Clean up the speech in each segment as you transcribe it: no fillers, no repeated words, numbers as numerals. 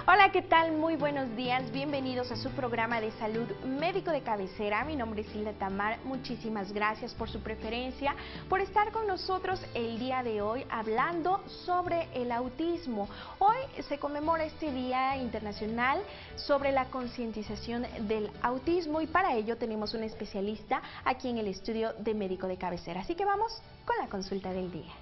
Hola, ¿qué tal? Muy buenos días. Bienvenidos a su programa de salud médico de cabecera. Mi nombre es Hilda Tamar. Muchísimas gracias por su preferencia, por estar con nosotros el día de hoy hablando sobre el autismo. Hoy se conmemora este Día Internacional sobre la concientización del autismo y para ello tenemos un especialista aquí en el estudio de médico de cabecera. Así que vamos con la consulta del día.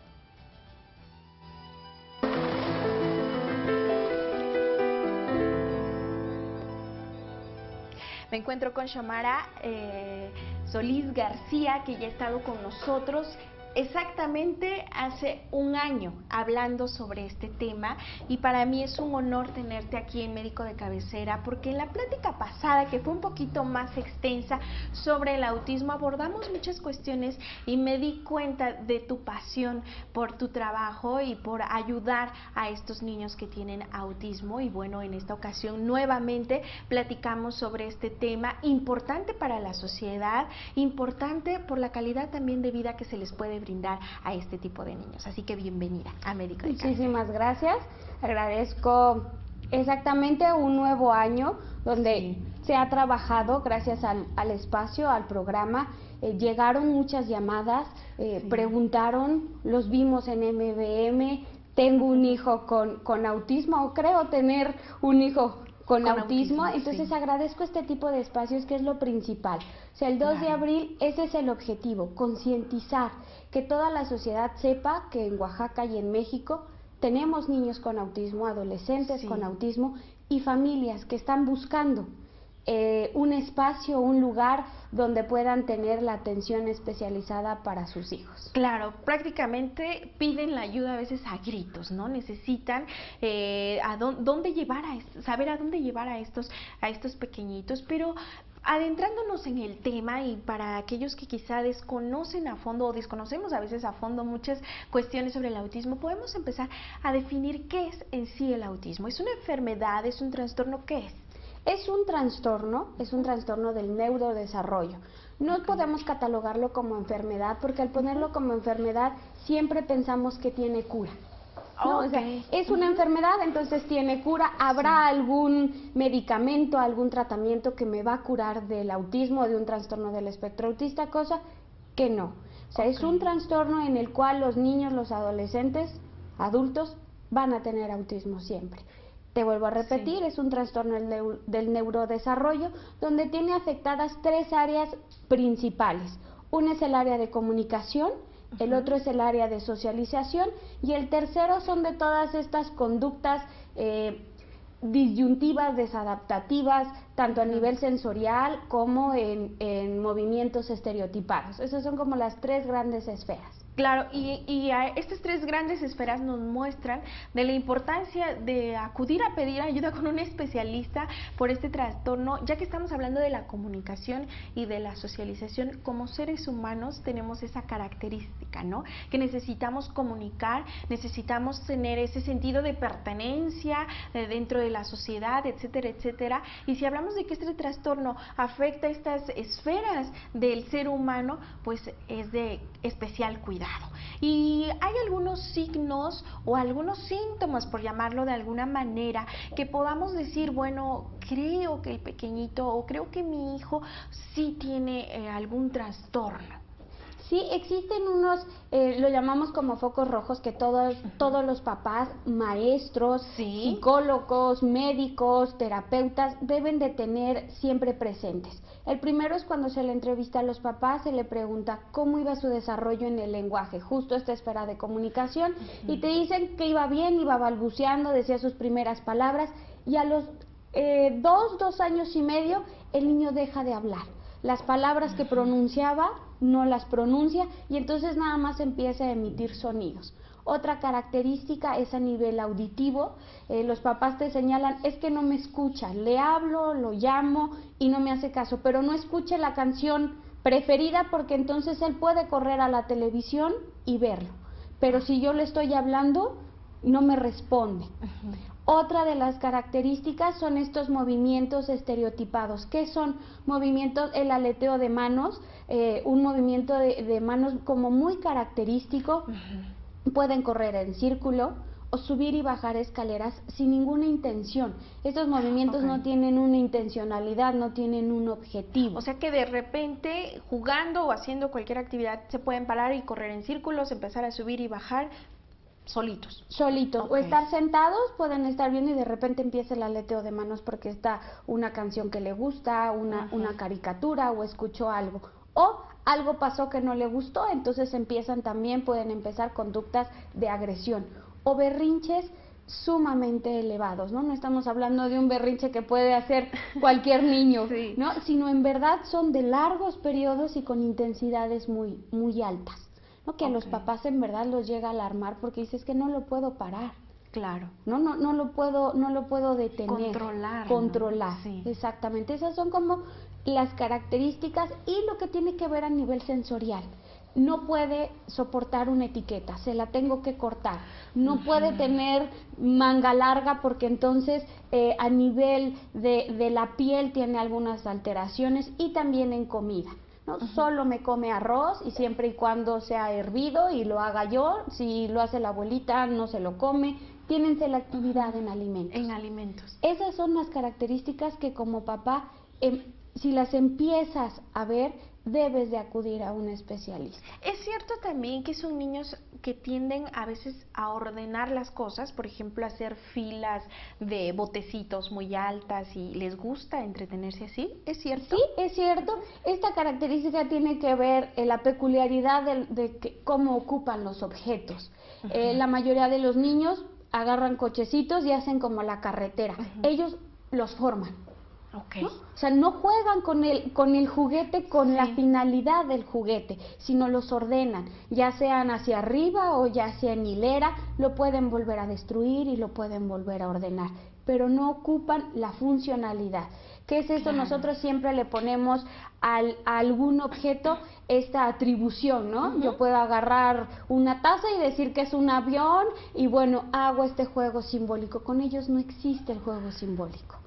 Me encuentro con Xiomara Solís García, que ya ha estado con nosotros exactamente hace un año hablando sobre este tema y para mí es un honor tenerte aquí en Médico de Cabecera porque en la plática pasada, que fue un poquito más extensa sobre el autismo, abordamos muchas cuestiones y me di cuenta de tu pasión por tu trabajo y por ayudar a estos niños que tienen autismo y bueno, en esta ocasión nuevamente platicamos sobre este tema importante para la sociedad, importante por la calidad también de vida que se les puede brindar a este tipo de niños. Así que bienvenida a Médico de Cabecera. Muchísimas gracias. Agradezco exactamente un nuevo año donde se ha trabajado gracias al espacio, al programa. Llegaron muchas llamadas, preguntaron, los vimos en MBM. Tengo un hijo con autismo o creo tener un hijo con autismo, entonces agradezco este tipo de espacios que es lo principal. O sea, el 2 de abril ese es el objetivo, concientizar, que toda la sociedad sepa que en Oaxaca y en México tenemos niños con autismo, adolescentes con autismo y familias que están buscando un espacio, un lugar donde puedan tener la atención especializada para sus hijos. Claro, prácticamente piden la ayuda a veces a gritos, ¿no? Necesitan dónde llevar saber a dónde llevar a estos pequeñitos, pero adentrándonos en el tema y para aquellos que quizá desconocen a fondo o desconocemos a veces a fondo muchas cuestiones sobre el autismo, podemos empezar a definir qué es en sí el autismo. ¿Es una enfermedad? ¿Es un trastorno? ¿Qué es? Es un trastorno del neurodesarrollo. No podemos catalogarlo como enfermedad porque al ponerlo como enfermedad siempre pensamos que tiene cura. ¿No? O sea, es una enfermedad, entonces tiene cura. ¿Habrá algún medicamento, algún tratamiento que me va a curar del autismo o de un trastorno del espectro autista? Cosa que no. O sea, es un trastorno en el cual los niños, los adolescentes, adultos van a tener autismo siempre. Te vuelvo a repetir, es un trastorno del neurodesarrollo donde tiene afectadas tres áreas principales. Una es el área de comunicación, el otro es el área de socialización y el tercero son de todas estas conductas disyuntivas, desadaptativas, tanto a nivel sensorial como en movimientos estereotipados. Esas son como las tres grandes esferas. Claro, y a estas tres grandes esferas nos muestran de la importancia de acudir a pedir ayuda con un especialista por este trastorno, ya que estamos hablando de la comunicación y de la socialización. Como seres humanos tenemos esa característica, ¿no? Que necesitamos comunicar, necesitamos tener ese sentido de pertenencia dentro de la sociedad, etcétera, etcétera. Y si hablamos de que este trastorno afecta estas esferas del ser humano, pues es de especial cuidado. Y hay algunos signos o algunos síntomas, por llamarlo de alguna manera, que podamos decir, bueno, creo que el pequeñito o creo que mi hijo sí tiene algún trastorno. Sí, existen unos, lo llamamos como focos rojos, que todos los papás, maestros, psicólogos, médicos, terapeutas deben de tener siempre presentes. El primero es cuando se le entrevista a los papás, se le pregunta cómo iba su desarrollo en el lenguaje, justo esta esfera de comunicación, y te dicen que iba bien, iba balbuceando, decía sus primeras palabras, y a los 2 años y medio el niño deja de hablar. Las palabras que pronunciaba no las pronuncia y entonces nada más empieza a emitir sonidos. Otra característica es a nivel auditivo. Los papás te señalan, es que no me escucha, le hablo, lo llamo y no me hace caso, pero no escuche la canción preferida porque entonces él puede correr a la televisión y verlo. Pero si yo le estoy hablando, no me responde. Otra de las características son estos movimientos estereotipados. ¿Qué son? Movimientos, el aleteo de manos, un movimiento de manos como muy característico. Pueden correr en círculo o subir y bajar escaleras sin ninguna intención. Estos movimientos no tienen una intencionalidad, no tienen un objetivo. O sea que de repente, jugando o haciendo cualquier actividad, se pueden parar y correr en círculos, empezar a subir y bajar solitos. Solitos. O estar sentados, pueden estar viendo y de repente empieza el aleteo de manos porque está una canción que le gusta, una caricatura o escuchó algo. O algo pasó que no le gustó, entonces pueden empezar conductas de agresión o berrinches sumamente elevados, ¿no? No estamos hablando de un berrinche que puede hacer cualquier niño, ¿no? Sino en verdad son de largos periodos y con intensidades muy, muy altas, ¿no? Que a los papás en verdad los llega a alarmar porque dices que no lo puedo parar. Claro. No lo puedo detener. Controlar. ¿No? Sí. Exactamente. Esas son como las características y lo que tiene que ver a nivel sensorial. No puede soportar una etiqueta, se la tengo que cortar. No puede tener manga larga porque entonces a nivel de la piel tiene algunas alteraciones y también en comida. ¿No? Solo me come arroz y siempre y cuando sea hervido y lo haga yo, si lo hace la abuelita no se lo come, tienen selectividad en alimentos. En alimentos. Esas son las características que como papá, si las empiezas a ver, debes de acudir a un especialista. Es cierto también que son niños que tienden a veces a ordenar las cosas, por ejemplo, hacer filas de botecitos muy altas y les gusta entretenerse así, ¿es cierto? Sí, es cierto. Esta característica tiene que ver la peculiaridad de cómo ocupan los objetos. La mayoría de los niños agarran cochecitos y hacen como la carretera. Ellos los forman. ¿No? O sea, no juegan con el juguete con la finalidad del juguete, sino los ordenan, ya sean hacia arriba o ya sea en hilera, lo pueden volver a destruir y lo pueden volver a ordenar, pero no ocupan la funcionalidad. ¿Qué es eso? Nosotros siempre le ponemos a algún objeto esta atribución, ¿no? Yo puedo agarrar una taza y decir que es un avión y bueno, hago este juego simbólico. Con ellos no existe el juego simbólico.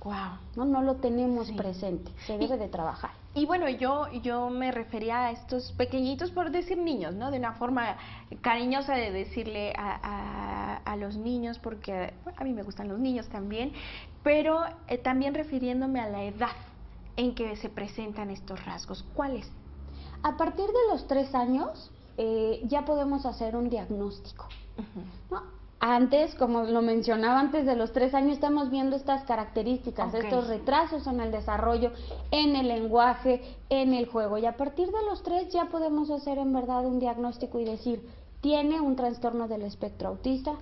Wow. No lo tenemos presente, se debe de trabajar. Y bueno, yo me refería a estos pequeñitos, por decir niños, ¿no? De una forma cariñosa de decirle a los niños, porque a mí me gustan los niños también, pero también refiriéndome a la edad en que se presentan estos rasgos. ¿Cuáles? A partir de los 3 años ya podemos hacer un diagnóstico, ¿no? Antes, como lo mencionaba, antes de los 3 años estamos viendo estas características, estos retrasos en el desarrollo, en el lenguaje, en el juego. Y a partir de los 3 ya podemos hacer en verdad un diagnóstico y decir, tiene un trastorno del espectro autista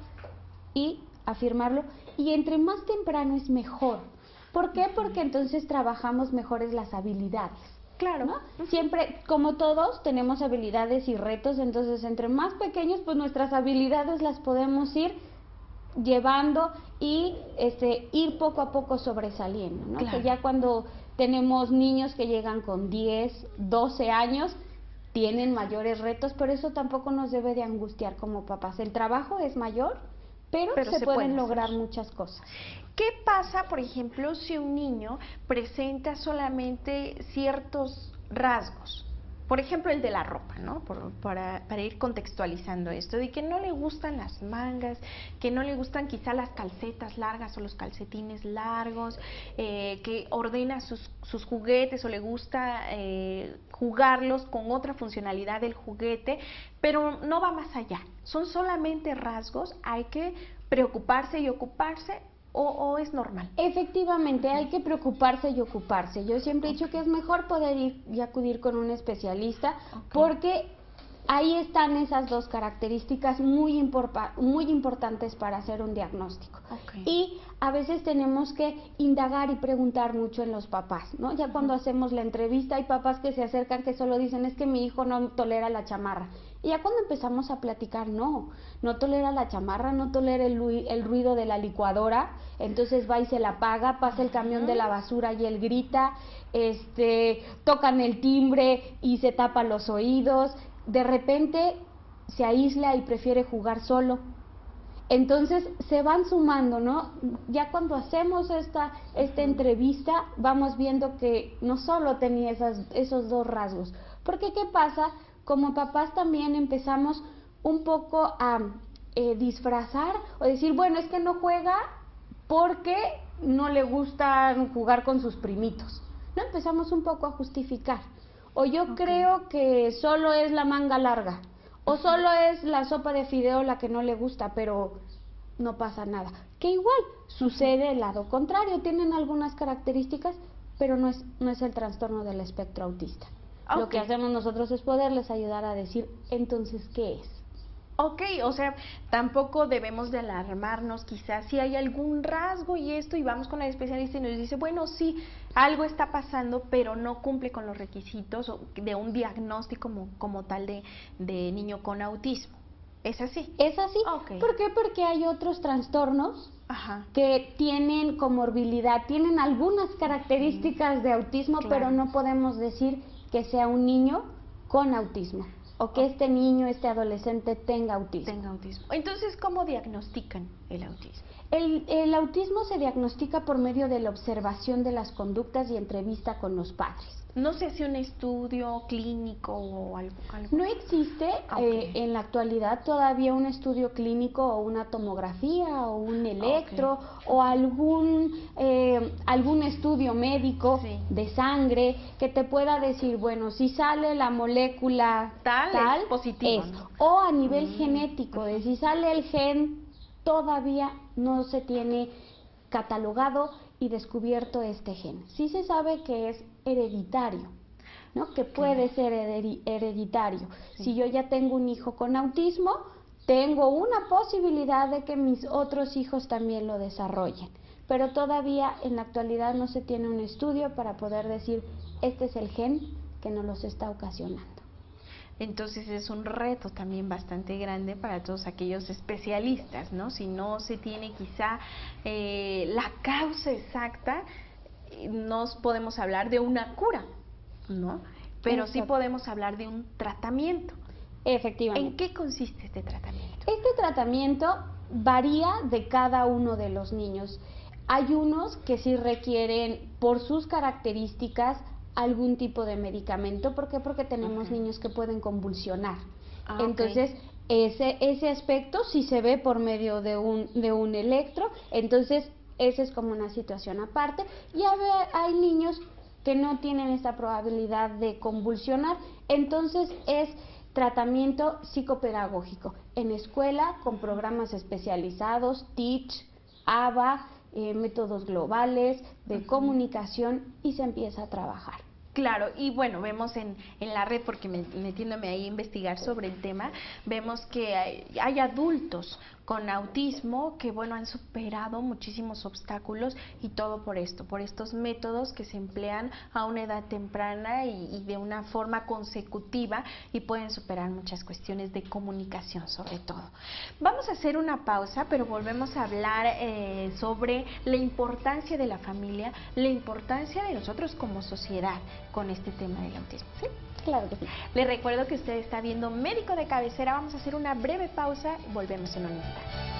y afirmarlo. Y entre más temprano es mejor. ¿Por qué? Porque entonces trabajamos mejores las habilidades. Claro, ¿no? Siempre, como todos, tenemos habilidades y retos, entonces entre más pequeños, pues nuestras habilidades las podemos ir llevando y ir poco a poco sobresaliendo, ¿no? Claro. Que ya cuando tenemos niños que llegan con 10, 12 años, tienen mayores retos, pero eso tampoco nos debe de angustiar como papás. El trabajo es mayor, pero se pueden lograr muchas cosas. ¿Qué pasa, por ejemplo, si un niño presenta solamente ciertos rasgos? Por ejemplo, el de la ropa, ¿no? Para ir contextualizando esto, de que no le gustan las mangas, que no le gustan quizá las calcetas largas o los calcetines largos, que ordena sus juguetes o le gusta jugarlos con otra funcionalidad del juguete, pero no va más allá. Son solamente rasgos, hay que preocuparse y ocuparse. ¿O es normal? Efectivamente, hay que preocuparse y ocuparse. Yo siempre he dicho que es mejor poder ir y acudir con un especialista porque ahí están esas dos características muy importantes para hacer un diagnóstico. Y a veces tenemos que indagar y preguntar mucho en los papás, ¿no? Ya cuando hacemos la entrevista hay papás que se acercan que solo dicen es que mi hijo no tolera la chamarra. Y ya cuando empezamos a platicar, no tolera la chamarra, no tolera el ruido de la licuadora, entonces va y se la apaga, pasa el camión de la basura y él grita, tocan el timbre y se tapa los oídos, de repente se aísla y prefiere jugar solo. Entonces se van sumando, ¿no? Ya cuando hacemos esta entrevista vamos viendo que no solo tenía esos dos rasgos, porque ¿qué pasa? Como papás también empezamos un poco a disfrazar o decir, bueno, es que no juega porque no le gusta jugar con sus primitos, ¿no? Empezamos un poco a justificar. O yo creo que solo es la manga larga, o solo es la sopa de fideo la que no le gusta, pero no pasa nada. Que igual sucede el lado contrario, tienen algunas características, pero no es el trastorno del espectro autista. Lo que hacemos nosotros es poderles ayudar a decir, entonces, ¿qué es? Ok, o sea, tampoco debemos de alarmarnos quizás si hay algún rasgo y esto, y vamos con el especialista y nos dice, bueno, sí, algo está pasando, pero no cumple con los requisitos de un diagnóstico como tal de niño con autismo. ¿Es así? Es así. Okay. ¿Por qué? Porque hay otros trastornos que tienen comorbilidad, tienen algunas características de autismo, pero no podemos decir que sea un niño con autismo o que este niño, este adolescente tenga autismo. Entonces, ¿cómo diagnostican el autismo? El autismo se diagnostica por medio de la observación de las conductas y entrevista con los padres. ¿No se hace un estudio clínico o algo? No existe en la actualidad todavía un estudio clínico o una tomografía o un electro o algún estudio médico de sangre que te pueda decir, bueno, si sale la molécula tal es positivo, ¿no? O a nivel genético, de si sale el gen, todavía no se tiene catalogado y descubierto este gen. Sí se sabe que es hereditario, ¿no? Que puede ser hereditario. Si yo ya tengo un hijo con autismo, tengo una posibilidad de que mis otros hijos también lo desarrollen. Pero todavía en la actualidad no se tiene un estudio para poder decir, este es el gen que nos los está ocasionando. Entonces es un reto también bastante grande para todos aquellos especialistas, ¿no? Si no se tiene quizá la causa exacta, no podemos hablar de una cura, ¿no? Pero sí podemos hablar de un tratamiento. Efectivamente. ¿En qué consiste este tratamiento? Este tratamiento varía de cada uno de los niños. Hay unos que sí requieren, por sus características, algún tipo de medicamento. ¿Por qué? Porque tenemos niños que pueden convulsionar. Entonces, ese aspecto sí se ve por medio de un electro. Entonces, esa es como una situación aparte. Y hay niños que no tienen esta probabilidad de convulsionar. Entonces, es tratamiento psicopedagógico en escuela con programas especializados, TEACH, ABA, métodos globales de comunicación, y se empieza a trabajar. Claro, y bueno, vemos en la red, porque metiéndome ahí a investigar sobre el tema, vemos que hay adultos con autismo que, bueno, han superado muchísimos obstáculos, y todo por esto, por estos métodos que se emplean a una edad temprana y de una forma consecutiva, y pueden superar muchas cuestiones de comunicación sobre todo. Vamos a hacer una pausa, pero volvemos a hablar sobre la importancia de la familia, la importancia de nosotros como sociedad con este tema del autismo, ¿sí? Claro que sí. Les recuerdo que usted está viendo Médico de Cabecera. Vamos a hacer una breve pausa y volvemos en un instante.